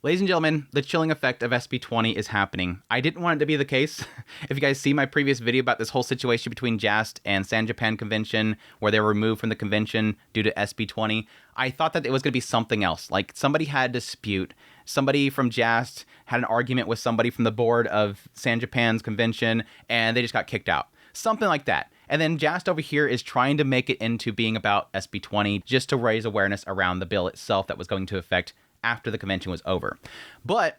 Ladies and gentlemen, the chilling effect of SB20 is happening. I didn't want it to be the case. If you guys see my previous video about this whole situation between JAST and San Japan Convention, where they were removed from the convention due to SB20, I thought that it was going to be something else. Like somebody had a dispute. Somebody from JAST had an argument with somebody from the board of San Japan's convention, and they just got kicked out. Something like that. And then JAST over here is trying to make it into being about SB20 just to raise awareness around the bill itself that was going to affect after the convention was over. But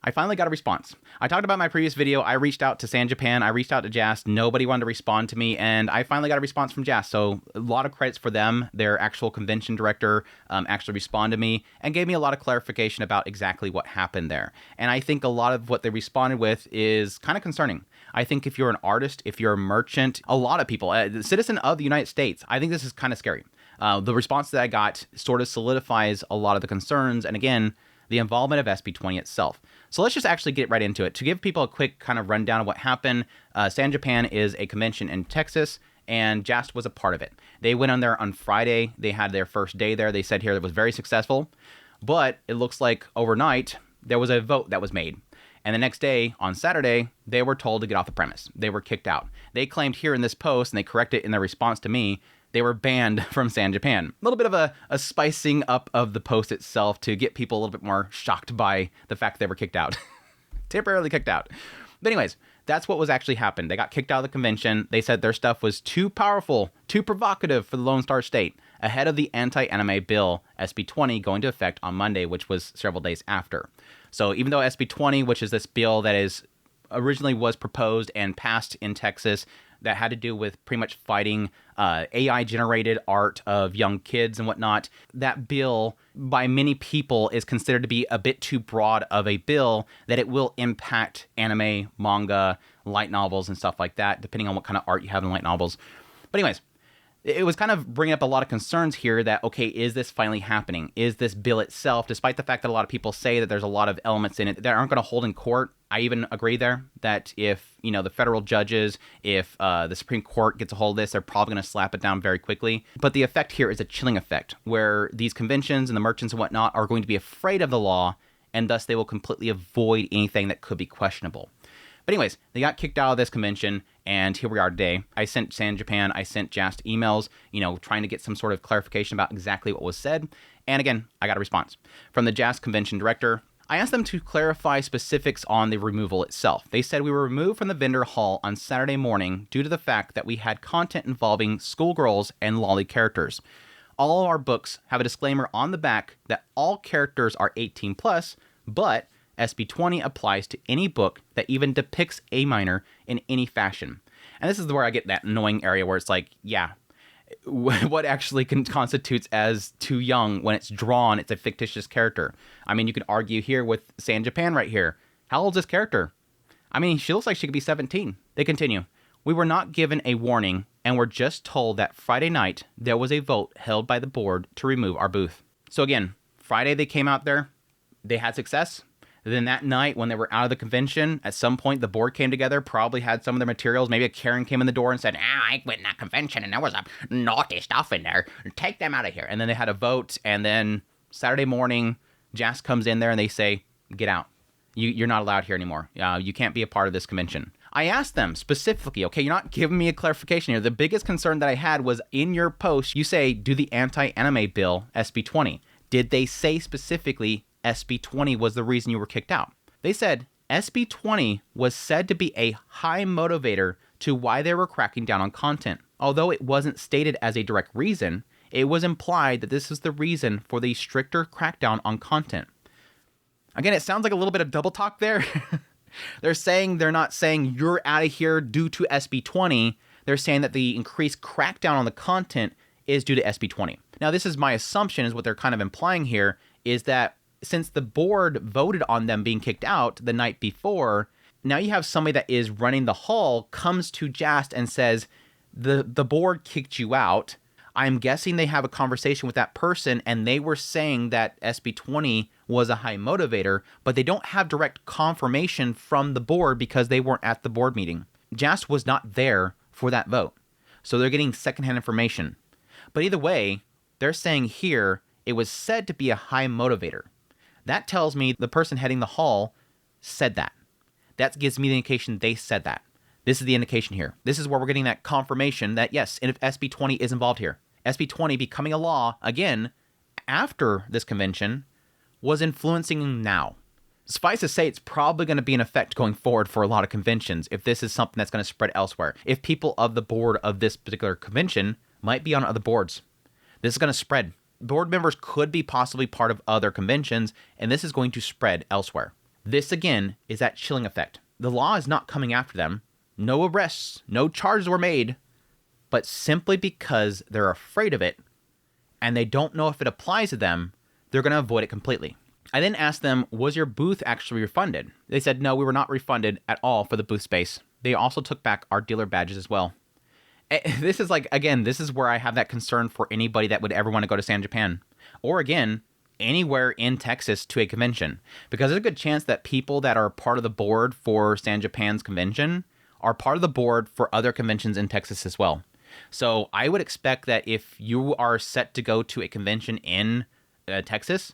I finally got a response. I talked about my previous video. I reached out to San Japan. I reached out to JAST. Nobody wanted to respond to me, and I finally got a response from JAST. So a lot of credits for them. Their actual convention director actually responded to me and gave me a lot of clarification about exactly what happened there. And I think a lot of what they responded with is kind of concerning. I think if you're an artist, if you're a merchant, a lot of people, a citizen of the United States, I think this is kind of scary. The response that I got sort of solidifies a lot of the concerns, and again, the involvement of SB20 itself. So let's just actually get right into it. To give people a quick kind of rundown of what happened, San Japan is a convention in Texas, and JAST was a part of it. They went on there on Friday. They had their first day there. They said here it was very successful, but it looks like overnight there was a vote that was made. And the next day, on Saturday, they were told to get off the premise. They were kicked out. They claimed here in this post, and they corrected it in their response to me, they were banned from San Japan. A little bit of a spicing up of the post itself to get people a little bit more shocked by the fact they were kicked out. Temporarily kicked out. But anyways, that's what was actually happened. They got kicked out of the convention. They said their stuff was too powerful, too provocative for the Lone Star State, ahead of the anti-anime bill SB20 going to effect on Monday, which was several days after. So even though SB20, which is this bill that is originally was proposed and passed in Texas, that had to do with pretty much fighting AI-generated art of young kids and whatnot. That bill, by many people, is considered to be a bit too broad of a bill, that it will impact anime, manga, light novels, and stuff like that, depending on what kind of art you have in light novels. But anyways, it was kind of bringing up a lot of concerns here that, okay, is this finally happening? Is this bill itself, despite the fact that a lot of people say that there's a lot of elements in it that aren't going to hold in court? I even agree there that if, the federal judges, if the Supreme Court gets a hold of this, they're probably going to slap it down very quickly. But the effect here is a chilling effect, where these conventions and the merchants and whatnot are going to be afraid of the law, and thus they will completely avoid anything that could be questionable. But anyways, they got kicked out of this convention, and here we are today. I sent San Japan, I sent JAST emails, trying to get some sort of clarification about exactly what was said. And again, I got a response from the JAST convention director. I asked them to clarify specifics on the removal itself. They said we were removed from the vendor hall on Saturday morning due to the fact that we had content involving schoolgirls and lolly characters. All of our books have a disclaimer on the back that all characters are 18 plus, but SB20 applies to any book that even depicts a minor in any fashion. And this is where I get that annoying area where it's like, yeah, what actually constitutes as too young when it's drawn, it's a fictitious character. I mean, you could argue here with San Japan right here. How old is this character? I mean, she looks like she could be 17. They continue. We were not given a warning and were just told that Friday night there was a vote held by the board to remove our booth. So again, Friday they came out there. They had success. Then that night, when they were out of the convention, at some point, the board came together, probably had some of their materials. Maybe a Karen came in the door and said, I went in that convention and there was a naughty stuff in there. Take them out of here. And then they had a vote. And then Saturday morning, JAST comes in there and they say, get out. You're not allowed here anymore. You can't be a part of this convention. I asked them specifically, okay, you're not giving me a clarification here. The biggest concern that I had was in your post, you say, do the anti-anime bill SB20. Did they say specifically SB20 was the reason you were kicked out? They said SB20 was said to be a high motivator to why they were cracking down on content. Although it wasn't stated as a direct reason, it was implied that this is the reason for the stricter crackdown on content. Again, it sounds like a little bit of double talk there. They're not saying you're out of here due to SB20. They're saying that the increased crackdown on the content is due to SB20. Now, this is my assumption, is what they're kind of implying here, is that since the board voted on them being kicked out the night before, now you have somebody that is running the hall comes to JAST and says, the board kicked you out. I'm guessing they have a conversation with that person and they were saying that SB20 was a high motivator, but they don't have direct confirmation from the board because they weren't at the board meeting. JAST was not there for that vote. So they're getting secondhand information. But either way, they're saying here it was said to be a high motivator. That tells me the person heading the hall said that. That gives me the indication they said that. This is the indication here. This is where we're getting that confirmation that, yes, if SB20 is involved here. SB20 becoming a law, again, after this convention, was influencing now. Suffice to say, it's probably going to be in effect going forward for a lot of conventions if this is something that's going to spread elsewhere. If people of the board of this particular convention might be on other boards, this is going to spread. Board members could be possibly part of other conventions, and this is going to spread elsewhere. This, again, is that chilling effect. The law is not coming after them. No arrests, no charges were made, but simply because they're afraid of it and they don't know if it applies to them, they're going to avoid it completely. I then asked them, was your booth actually refunded? They said, no, we were not refunded at all for the booth space. They also took back our dealer badges as well. This is like, again, this is where I have that concern for anybody that would ever want to go to San Japan. Or again, anywhere in Texas to a convention. Because there's a good chance that people that are part of the board for San Japan's convention are part of the board for other conventions in Texas as well. So I would expect that if you are set to go to a convention in Texas,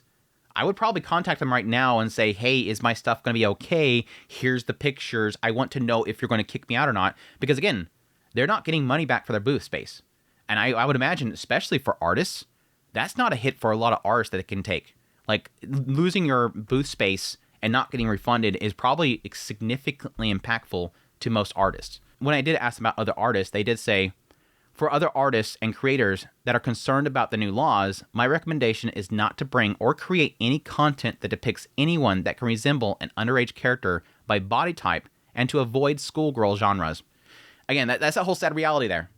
I would probably contact them right now and say, hey, is my stuff going to be okay? Here's the pictures. I want to know if you're going to kick me out or not. Because again, they're not getting money back for their booth space. And I would imagine, especially for artists, that's not a hit for a lot of artists that it can take. Like, losing your booth space and not getting refunded is probably significantly impactful to most artists. When I did ask them about other artists, they did say, for other artists and creators that are concerned about the new laws, my recommendation is not to bring or create any content that depicts anyone that can resemble an underage character by body type and to avoid schoolgirl genres. Again, that's a whole sad reality there.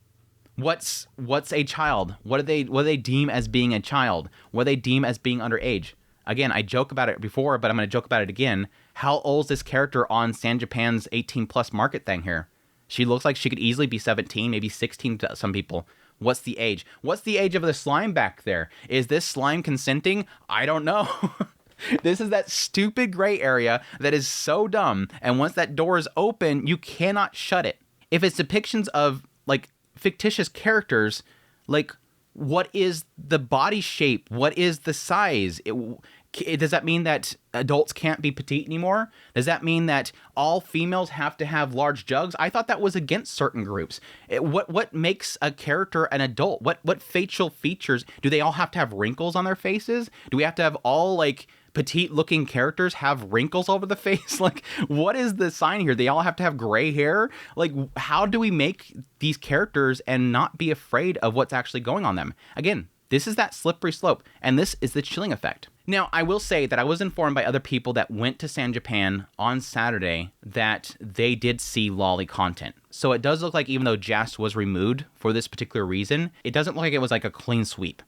What's a child? What do they deem as being a child? What do they deem as being underage? Again, I joke about it before, but I'm going to joke about it again. How old is this character on San Japan's 18+ market thing here? She looks like she could easily be 17, maybe 16 to some people. What's the age? What's the age of the slime back there? Is this slime consenting? I don't know. This is that stupid gray area that is so dumb. And once that door is open, you cannot shut it. If it's depictions of, like, fictitious characters, like, what is the body shape? What is the size? Does that mean that adults can't be petite anymore? Does that mean that all females have to have large jugs? I thought that was against certain groups. What makes a character an adult? What facial features? Do they all have to have wrinkles on their faces? Do we have to have all, like, petite looking characters have wrinkles over the face? Like, what is the sign here? They all have to have gray hair? Like, how do we make these characters and not be afraid of what's actually going on them? Again, this is that slippery slope, and this is the chilling effect. Now, I will say that I was informed by other people that went to San Japan on Saturday that they did see lolly content. So it does look like, even though JAST was removed for this particular reason, it doesn't look like it was like a clean sweep.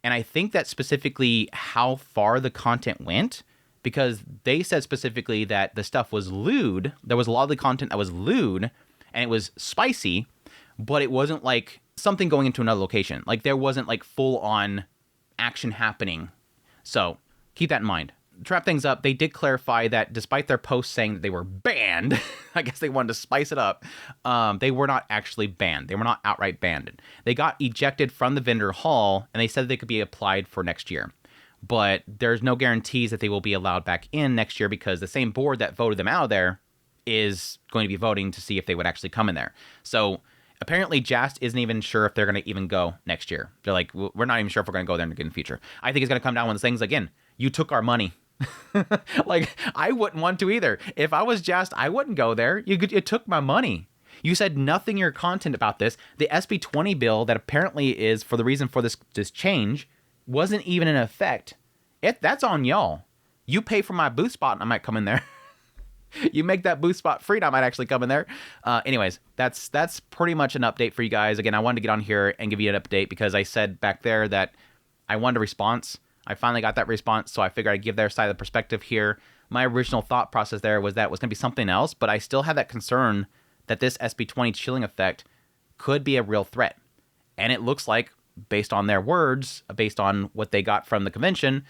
And I think that specifically how far the content went, because they said specifically that the stuff was lewd. There was a lot of the content that was lewd, and it was spicy, but it wasn't like something going into another location. Like, there wasn't like full-on action happening. So keep that in mind. To wrap things up, they did clarify that despite their post saying that they were banned, I guess they wanted to spice it up, they were not actually banned. They were not outright banned. They got ejected from the vendor hall, and they said they could be applied for next year. But there's no guarantees that they will be allowed back in next year, because the same board that voted them out of there is going to be voting to see if they would actually come in there. So apparently JAST isn't even sure if they're going to even go next year. They're like, we're not even sure if we're going to go there in the future. I think it's going to come down to the things, again, you took our money. Like, I wouldn't want to either. If I was JAST, I wouldn't go there. You took my money. You said nothing in your content about this. The SB20 bill that apparently is for the reason for this change wasn't even in effect. That's on y'all. You pay for my booth spot and I might come in there. You make that booth spot free and I might actually come in there. Anyways, that's pretty much an update for you guys. Again, I wanted to get on here and give you an update because I said back there that I wanted a response. I finally got that response, so I figured I'd give their side of the perspective here. My original thought process there was that it was going to be something else, but I still had that concern that this SB20 chilling effect could be a real threat. And it looks like, based on their words, based on what they got from the convention,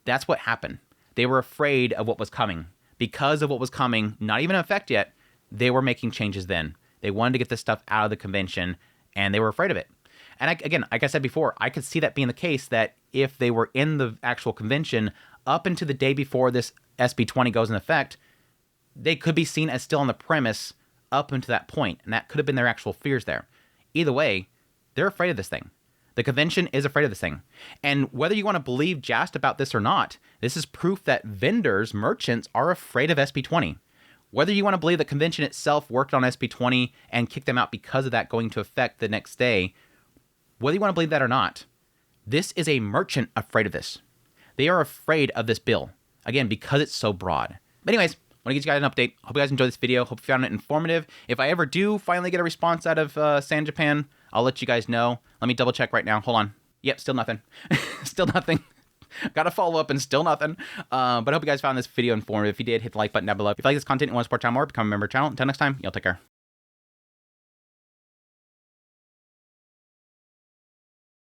that's what happened. They were afraid of what was coming. Because of what was coming, not even in effect yet, they were making changes then. They wanted to get this stuff out of the convention, and they were afraid of it. And again, like I said before, I could see that being the case, that if they were in the actual convention, up into the day before this SB20 goes in effect, they could be seen as still on the premise up until that point, and that could have been their actual fears there. Either way, they're afraid of this thing. The convention is afraid of this thing. And whether you want to believe JAST about this or not, this is proof that vendors, merchants, are afraid of SB20. Whether you want to believe the convention itself worked on SB20 and kicked them out because of that going into effect the next day, whether you want to believe that or not, this is a merchant afraid of this. They are afraid of this bill. Again, because it's so broad. But anyways, want to get you guys an update. Hope you guys enjoyed this video. Hope you found it informative. If I ever do finally get a response out of SanJapan, I'll let you guys know. Let me double check right now. Hold on. Yep, still nothing. Still nothing. Got to follow up and still nothing. But I hope you guys found this video informative. If you did, hit the like button down below. If you like this content and want to support the channel more, become a member of the channel. Until next time, y'all take care.